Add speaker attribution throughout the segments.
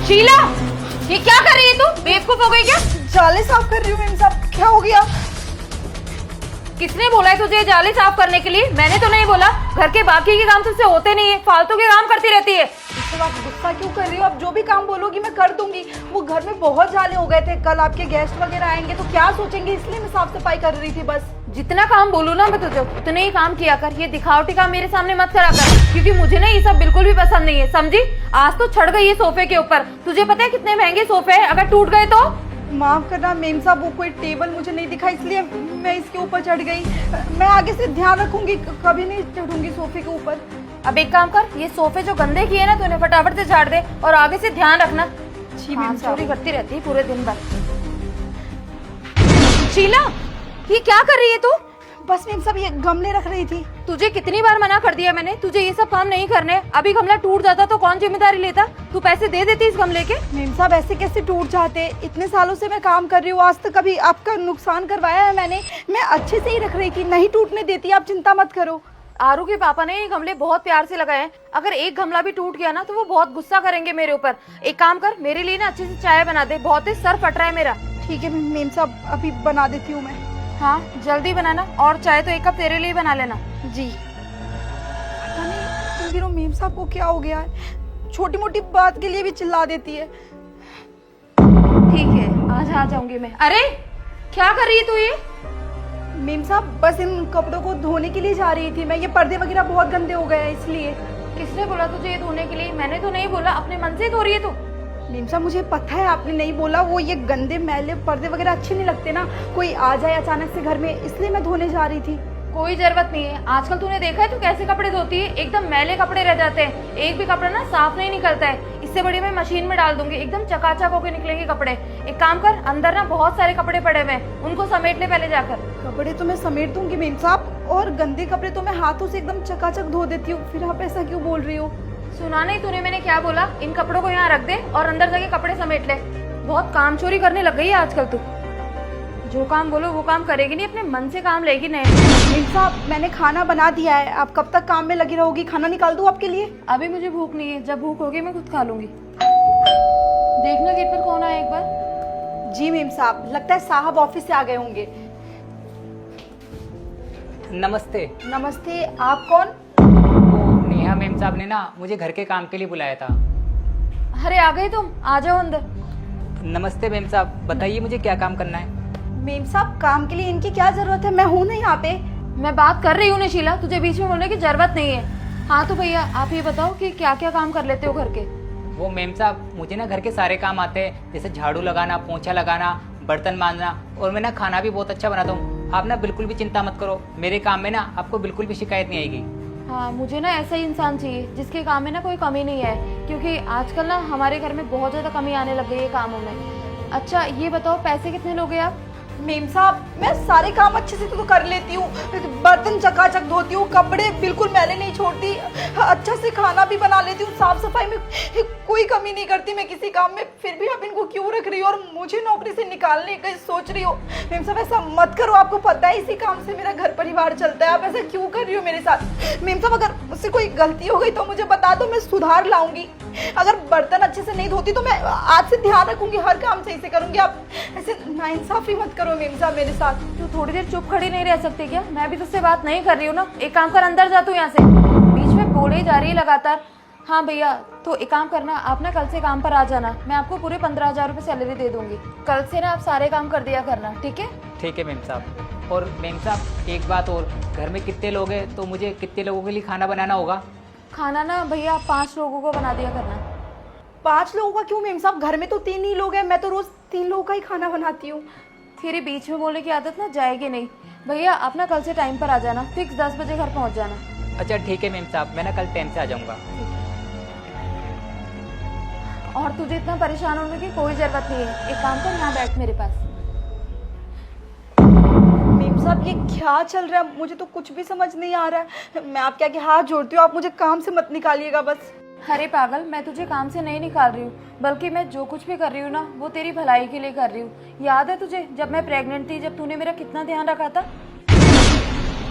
Speaker 1: शीला, ये क्या कर रही है तू? बेवकूफ हो गई क्या?
Speaker 2: जाले साफ कर रही हूँ। मेम साहब क्या हो गया?
Speaker 1: किसने बोला है तुझे जाली साफ करने के लिए? मैंने तो नहीं बोला। घर के बाकी के काम तुझसे होते नहीं है, फालतू के काम करती रहती है।
Speaker 2: इससे आप गुस्सा क्यों कर रही हो? आप जो भी काम बोलोगी मैं कर दूंगी। वो घर में बहुत जाले हो गए थे, कल आपके गेस्ट वगैरह आएंगे तो क्या सोचेंगे, इसलिए मैं साफ सफाई कर रही थी बस।
Speaker 1: जितना काम बोलूँ ना मैं तुझे उतने ही काम किया कर। ये दिखावटी काम मेरे सामने मत करा कर, क्योंकि मुझे ना ये सब बिल्कुल भी पसंद नहीं है, समझी? आज तो चढ़ गई है सोफे के ऊपर। तुझे पता है कितने महंगे सोफे है, अगर टूट गए तो?
Speaker 2: माफ करना मेम साहब, वो कोई टेबल मुझे नहीं दिखा इसलिए मैं इसके ऊपर चढ़ गई। मैं आगे से ध्यान रखूंगी, कभी नहीं चढ़ूंगी सोफे के ऊपर।
Speaker 1: अब एक काम कर, ये सोफे जो गंदे किए ना तूने फटाफट से झाड़ दे और आगे से ध्यान रखना।
Speaker 2: जी मेम साहब।
Speaker 1: चोरी करती रहती है पूरे दिन भर। शीला, ये क्या कर रही है तू?
Speaker 2: बस मेम साहब ये गमले रख रही थी।
Speaker 1: तुझे कितनी बार मना कर दिया मैंने, तुझे ये सब काम नहीं करने। अभी गमला टूट जाता तो कौन जिम्मेदारी लेता? तू पैसे दे देती इस गमले के।
Speaker 2: मेम साहब ऐसे कैसे टूट जाते? इतने सालों से मैं काम कर रही हूँ, आज तक कभी आपका नुकसान करवाया है मैंने? मैं अच्छे से ही रख रही थी, नहीं टूटने देती, आप चिंता मत करो।
Speaker 1: आरू के पापा ने ये गमले बहुत प्यार से लगाए हैं। अगर एक गमला भी टूट गया ना तो वो बहुत गुस्सा करेंगे मेरे ऊपर। एक काम कर, मेरे लिए ना अच्छे से चाय बना दे, बहुत ही सर फट रहा है मेरा।
Speaker 2: ठीक है मेम साहब, अभी बना देती हूँ मैं।
Speaker 1: हाँ जल्दी बनाना, और चाय तो एक कप तेरे लिए बना लेना।
Speaker 2: जी। पता नहीं इन दिनों मेम साहब को क्या हो गया है, छोटी मोटी बात के लिए भी चिल्ला देती है।
Speaker 1: ठीक है, आज आ जाऊंगी मैं। अरे क्या कर रही है तू ये?
Speaker 2: मेम साहब बस इन कपड़ों को धोने के लिए जा रही थी मैं, ये पर्दे वगैरह बहुत गंदे हो गए हैं इसलिए।
Speaker 1: किसने बोला तुझे ये धोने के लिए? मैंने तो नहीं बोला, अपने मन से धो रही है तू।
Speaker 2: मेम साहब मुझे पता है आपने नहीं बोला, वो ये गंदे मैले पर्दे वगैरह अच्छे नहीं लगते ना, कोई आ जाए अचानक से घर में, इसलिए मैं धोने जा रही थी।
Speaker 1: कोई जरूरत नहीं है। आजकल तूने देखा है तू कैसे कपड़े धोती है? एकदम मैले कपड़े रह जाते हैं, एक भी कपड़ा ना साफ नहीं निकलता है। इससे बड़ी मैं मशीन में डाल दूंगी, एकदम चकाचक होके निकलेंगे कपड़े। एक काम कर, अंदर ना बहुत सारे कपड़े पड़े हुए हैं, उनको समेट ले पहले जाकर।
Speaker 2: कपड़े तो मैं समेट दूंगी मेम साहब, और गंदे कपड़े तो मैं हाथों से एकदम चकाचक धो देती हूँ, फिर आप ऐसा क्यों बोल रही हो?
Speaker 1: सुना नहीं तूने मैंने क्या बोला? इन कपड़ों को यहाँ रख दे और अंदर जाके कपड़े समेट ले। बहुत काम चोरी करने लग गई है आजकल तू। जो काम बोलो वो काम करेगी नहीं, अपने मन से काम लेगी नहीं।
Speaker 2: मेम साहब मैंने खाना बना दिया है, आप कब तक काम में लगी रहोगी? खाना निकाल दूं आपके लिए?
Speaker 1: अभी मुझे भूख नहीं है, जब भूख होगी मैं खुद खा लूंगी। देखना गेट पर कौन आया एक बार।
Speaker 2: जी मेम साहब, लगता है साहब ऑफिस से आ गए होंगे।
Speaker 3: नमस्ते।
Speaker 2: नमस्ते, आप कौन?
Speaker 3: वो नेहा मैम साहब ने ना मुझे घर के काम के लिए बुलाया था।
Speaker 1: अरे आ गए तुम, आ जाओ अंदर।
Speaker 3: नमस्ते मैम साहब, बताइए मुझे क्या काम करना है?
Speaker 2: मेम साहब काम के लिए इनकी क्या जरूरत है, मैं हूँ ना यहाँ पे।
Speaker 1: मैं बात कर रही हूँ ना शीला, तुझे बीच में बोलने की जरूरत नहीं है। हाँ तो भैया आप ये बताओ कि क्या क्या काम कर लेते हो घर के?
Speaker 3: वो मैम साहब मुझे ना घर के सारे काम आते हैं, जैसे झाड़ू लगाना, पोंछा लगाना, बर्तन मांजना, और मैं ना खाना भी बहुत अच्छा बनाता हूँ। आप ना बिल्कुल भी चिंता मत करो, मेरे काम में ना आपको बिल्कुल भी शिकायत नहीं आएगी।
Speaker 1: हाँ मुझे ना ऐसा ही इंसान चाहिए जिसके काम में ना कोई कमी नहीं है, क्योंकि आजकल ना हमारे घर में बहुत ज्यादा कमी आने लग गई है कामों में। अच्छा ये बताओ पैसे कितने लोगे आप?
Speaker 2: मेम साहब मैं सारे काम अच्छे से तो कर लेती हूँ, बर्तन चकाचक धोती हूँ, कपड़े बिल्कुल मैले नहीं छोड़ती, अच्छा से खाना भी बना लेती हूँ, साफ सफाई में कोई कमी नहीं करती मैं किसी काम में। फिर भी आप इनको क्यों रख रही हो और मुझे नौकरी से निकालने का सोच रही हो? मेम साहब ऐसा मत करो, आपको पता है इसी काम से मेरा घर परिवार चलता है, आप ऐसा क्यों कर रही हो मेरे साथ? मेम साहब अगर मुझसे कोई गलती हो गई तो मुझे बता दो, मैं सुधार लाऊंगी। अगर बर्तन अच्छे से नहीं धोती तो मैं आज से ध्यान रखूंगी, हर काम सही से करूंगी। आप ऐसे नाइंसाफी मत करो मेम साहब मेरे साथ।
Speaker 1: तू थोड़ी देर चुप खड़ी नहीं रह सकती क्या? मैं भी तुझसे बात नहीं कर रही हूँ ना। एक काम कर, अंदर जा तू यहाँ से, बीच में बोले ही जा रही है लगातार। हाँ भैया तो एक काम करना, आप ना कल से काम पर आ जाना, मैं आपको पूरे 15,000 रुपये सैलरी दे दूंगी। कल से ना आप सारे काम कर दिया करना, ठीक है?
Speaker 3: ठीक है मैम साहब। और मैम साहब एक बात और, घर में कितने लोग हैं तो मुझे कितने लोगों के लिए खाना बनाना होगा?
Speaker 1: खाना ना भैया 5 लोगों को बना दिया करना।
Speaker 2: 5 लोगों का क्यों मेम साहब? घर में तो 3 ही लोग हैं, मैं तो रोज 3 लोगों का ही खाना बनाती हूँ।
Speaker 1: फिर ये बीच में बोलने की आदत ना जाएगी नहीं। भैया आप ना कल से टाइम पर आ जाना, फिक्स 10 बजे घर पहुँच जाना।
Speaker 3: अच्छा ठीक है मैम साहब, मैं ना कल टाइम से आ जाऊँगा।
Speaker 1: और तुझे इतना परेशान होने की कोई जरूरत नहीं है, एक काम कर यहाँ बैठ मेरे पास।
Speaker 2: मेम साहब ये क्या चल रहा है, मुझे तो कुछ भी समझ नहीं आ रहा है। मैं आपके आगे हाथ जोड़ती हूँ, आप मुझे काम से मत निकालिएगा बस।
Speaker 1: अरे पागल, मैं तुझे काम से नहीं निकाल रही हूँ, बल्कि मैं जो कुछ भी कर रही हूँ ना वो तेरी भलाई के लिए कर रही हूँ। याद है तुझे जब मैं प्रेग्नेंट थी, जब तूने मेरा कितना ध्यान रखा था?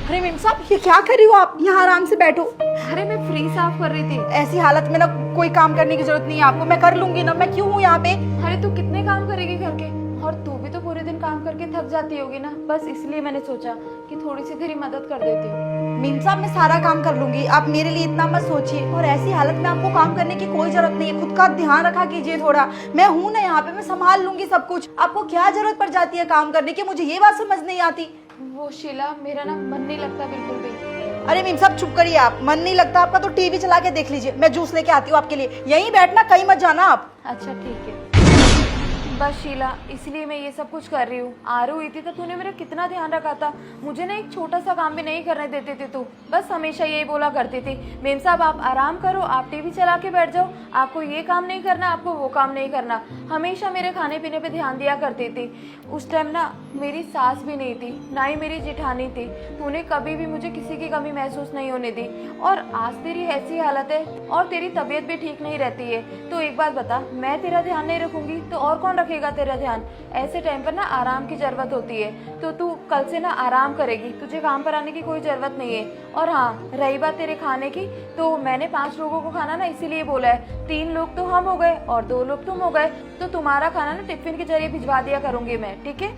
Speaker 2: अरे मीम साहब ये क्या कर रही हो आप? यहाँ आराम से बैठो।
Speaker 1: अरे मैं फ्री साफ कर रही थी।
Speaker 2: ऐसी हालत में ना कोई काम करने की जरूरत नहीं है आपको, मैं कर लूंगी ना, मैं क्यों हूँ यहाँ पे?
Speaker 1: अरे तू कितने काम करेगी घर के, और तू भी तो पूरे दिन काम करके थक जाती होगी ना, बस इसलिए मैंने सोचा कि थोड़ी सी तेरी मदद कर देती हूँ।
Speaker 2: मीम साहब मैं सारा काम कर लूंगी, आप मेरे लिए इतना मत सोचिए। और ऐसी हालत में आपको काम करने की कोई जरूरत नहीं है, खुद का ध्यान रखा कीजिए थोड़ा। मैं हूँ ना यहाँ पे, मैं संभाल लूंगी सब कुछ। आपको क्या जरूरत पड़ जाती है काम करने की, मुझे ये बात समझ नहीं आती।
Speaker 1: वो शीला, मेरा ना मन नहीं लगता बिल्कुल भी।
Speaker 2: अरे मीम साहब चुप करिए आप, मन नहीं लगता आपका तो टीवी चला के देख लीजिए, मैं जूस लेके आती हूँ आपके लिए। यहीं बैठना, कहीं मत जाना आप।
Speaker 1: अच्छा ठीक है। बस शीला, इसलिए मैं ये सब कुछ कर रही हूँ। आरू हुई थी तो तूने मेरा कितना ध्यान रखा था, मुझे ना एक छोटा सा काम भी नहीं करने देती थी तू, बस हमेशा यही बोला करती थी, मेम साहब आप आराम करो, आप टीवी चला के बैठ जाओ, आपको ये काम नहीं करना, आपको वो काम नहीं करना। हमेशा मेरे खाने पीने पे ध्यान दिया करती थी। उस टाइम ना मेरी सास भी नहीं थी, ना ही मेरी जेठानी थी। तूने कभी भी मुझे किसी की कमी महसूस नहीं होने दी। और आज तेरी ऐसी हालत है और तेरी तबीयत भी ठीक नहीं रहती है, तो एक बात बता, मैं तेरा ध्यान नहीं रखूंगी तो और कौन रखेगा तेरा ध्यान? ऐसे टाइम पर ना आराम की जरूरत होती है, तो तू कल से ना आराम करेगी, तुझे काम पर आने की कोई जरूरत नहीं है। और हाँ, रही बात तेरे खाने की, तो मैंने 5 लोगों को खाना ना इसीलिए बोला है, 3 लोग तो हम हो गए और 2 लोग तुम हो गए, तो तुम्हारा खाना ना टिफिन के जरिए भिजवा दिया करूंगी मैं, ठीक है?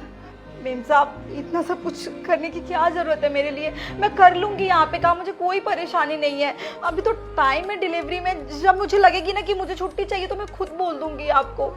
Speaker 2: मेम साहब इतना सब कुछ करने की क्या जरूरत है मेरे लिए, मैं कर लूंगी यहाँ पे काम, मुझे कोई परेशानी नहीं है। अभी तो टाइम है डिलीवरी में, जब मुझे लगेगी ना कि मुझे छुट्टी चाहिए तो मैं खुद बोल दूंगी आपको।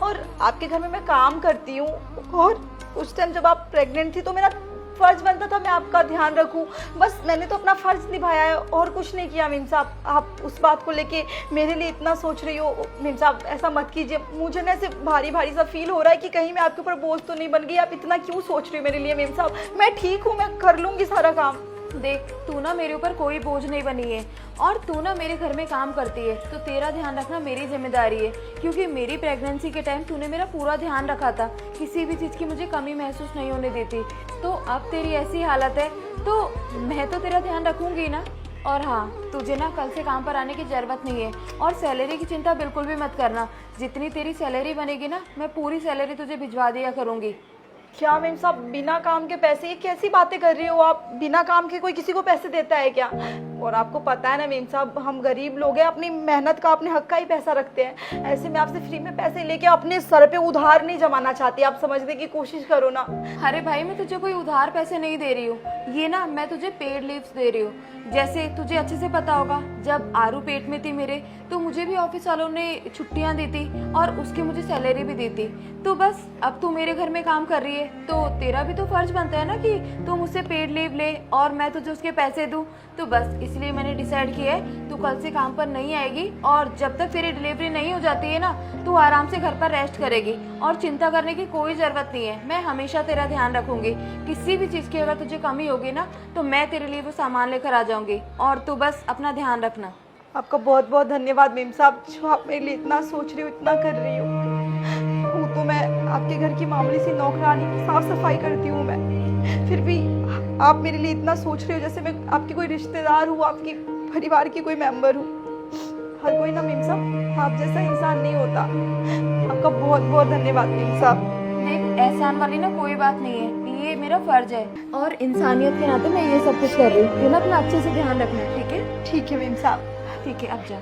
Speaker 2: और आपके घर में मैं काम करती हूँ, और उस टाइम जब आप प्रेग्नेंट थी तो मेरा फर्ज बनता था मैं आपका ध्यान रखूं, बस मैंने तो अपना फर्ज निभाया है और कुछ नहीं किया। मीम साहब आप उस बात को लेके मेरे लिए इतना सोच रही हो, मीम साहब ऐसा मत कीजिए, मुझे ना ऐसे भारी भारी सा फील हो रहा है कि कहीं मैं आपके ऊपर बोझ तो नहीं बन गई। आप इतना क्यों सोच रही हो मेरे लिए मीम साहब? मैं ठीक हूँ, मैं कर लूंगी सारा काम।
Speaker 1: देख, तू ना मेरे ऊपर कोई बोझ नहीं बनी है, और तू ना मेरे घर में काम करती है, तो तेरा ध्यान रखना मेरी जिम्मेदारी है, क्योंकि मेरी प्रेगनेंसी के टाइम तूने मेरा पूरा ध्यान रखा था, किसी भी चीज़ की मुझे कमी महसूस नहीं होने देती। तो अब तेरी ऐसी हालत है तो मैं तो तेरा ध्यान रखूंगी ना। और हाँ, तुझे ना कल से काम पर आने की ज़रूरत नहीं है, और सैलरी की चिंता बिल्कुल भी मत करना, जितनी तेरी सैलरी बनेगी ना, मैं पूरी सैलरी तुझे भिजवा दिया करूँगी।
Speaker 2: क्या मेम साहब बिना काम के पैसे? ये कैसी बातें कर रही हो आप? बिना काम के कोई किसी को पैसे देता है क्या? और आपको पता है ना मेम साहब, हम गरीब लोग हैं, अपनी मेहनत का, अपने हक का ही पैसा रखते हैं। ऐसे में आपसे फ्री में पैसे लेके अपने सर पे उधार नहीं जमाना चाहती, आप समझने की कोशिश करो ना।
Speaker 1: अरे भाई, मैं तुझे कोई उधार पैसे नहीं दे रही हूँ, ये ना मैं तुझे पेड लीव्स दे रही हूँ। जैसे तुझे अच्छे से पता होगा, जब आरू पेट में थी मेरे, तो मुझे भी ऑफिस वालों ने छुट्टियां दी थी और उसकी मुझे सैलरी भी दी थी। तो बस अब तू मेरे घर में काम कर रही है, तो तेरा भी तो फर्ज बनता है ना कि तू मुझसे पेड लीव ले और मैं तुझे उसके पैसे दूं। तो बस इसलिए मैंने डिसाइड किया है, तू कल से काम पर नहीं आएगी, और जब तक तेरी डिलीवरी नहीं हो जाती है ना, तू आराम से घर पर रेस्ट करेगी, और चिंता करने की कोई ज़रूरत नहीं है। मैं हमेशा तेरा ध्यान रखूंगी, किसी भी चीज़ की अगर तुझे कमी होगी ना, तो मैं तेरे लिए वो सामान लेकर आ जाऊंगी, और तू बस अपना ध्यान रखना।
Speaker 2: आपका बहुत बहुत धन्यवाद मेम साहब, जो आप मेरे लिए इतना सोच रही हो, इतना कर रही हो। तो मैं आपके घर की मामूली सी नौकरानी, साफ सफाई करती हूँ मैं, फिर भी आप मेरे लिए इतना सोच रहे हो जैसे मैं आपकी कोई रिश्तेदार हूँ, आपकी परिवार की कोई मेंबर हूँ। हर कोई ना मेम साहब आप जैसा इंसान नहीं होता। आपका बहुत बहुत धन्यवाद मेम साहब।
Speaker 1: देख, एहसान वाली ना कोई बात नहीं है, ये मेरा फर्ज है, और इंसानियत के नाते मैं ये सब कुछ कर रही हूँ। तू ना अपना अच्छे से ध्यान रखना, ठीक है?
Speaker 2: ठीक है मेम साहब।
Speaker 1: ठीक है, अब जा।